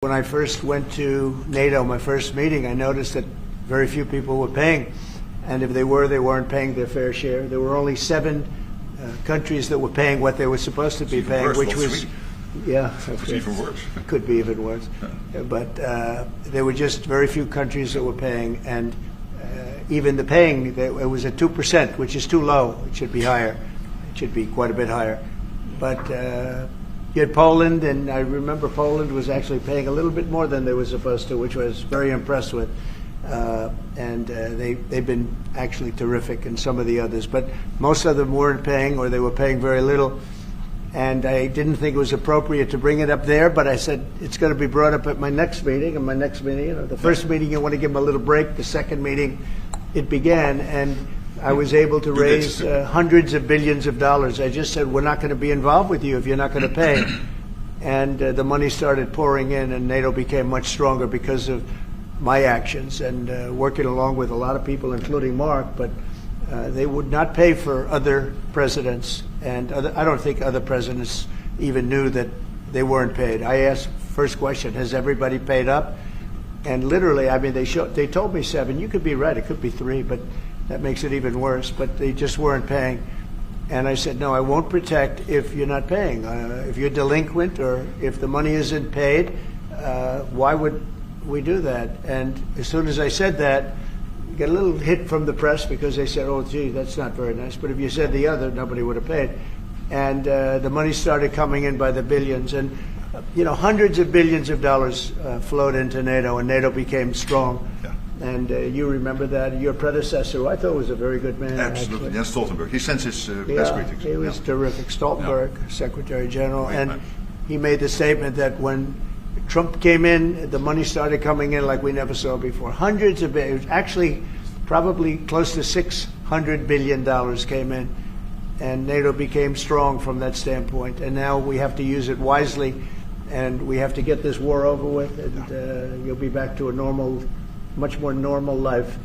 When I first went to NATO, my first meeting, I noticed that very few people were paying. And if they were, they weren't paying their fair share. There were only 7 countries that were paying what they were supposed to be paying, worse, which was, yeah, it's even worse. Could be even worse. But there were just very few countries that were paying, and even the paying, it was at 2%, which is too low. It should be higher. It should be quite a bit higher. But you had Poland, and I remember Poland was actually paying a little bit more than they were supposed to, which I was very impressed with. They've been actually terrific, and some of the others. But most of them weren't paying, or they were paying very little. And I didn't think it was appropriate to bring it up there, but I said it's going to be brought up at my next meeting. And my next meeting, the first meeting, you want to give them a little break. The second meeting, it began, and I was able to raise hundreds of billions of dollars. I just said, we're not going to be involved with you if you're not going to pay. And the money started pouring in, and NATO became much stronger because of my actions and working along with a lot of people, including Mark. But they would not pay for other presidents, and I don't think other presidents even knew that they weren't paid. I asked, first question, has everybody paid up? And literally, I mean, they told me 7. You could be right, it could be 3, but that makes it even worse. But they just weren't paying. And I said, no, I won't protect if you're not paying. If you're delinquent or if the money isn't paid, why would we do that? And as soon as I said that, get a little hit from the press because they said, oh, gee, that's not very nice. But if you said the other, nobody would have paid. And the money started coming in by the billions. And, hundreds of billions of dollars flowed into NATO, and NATO became strong. Yeah. And you remember that. Your predecessor, who I thought was a very good man. Absolutely. Jens Stoltenberg. He sends his best greetings. He was terrific. Stoltenberg, Secretary General. Great and man. He made the statement that when Trump came in, the money started coming in like we never saw before. Hundreds of billions, actually probably close to $600 billion came in. And NATO became strong from that standpoint. And now we have to use it wisely, and we have to get this war over with, and you'll be back to a normal, much more normal life.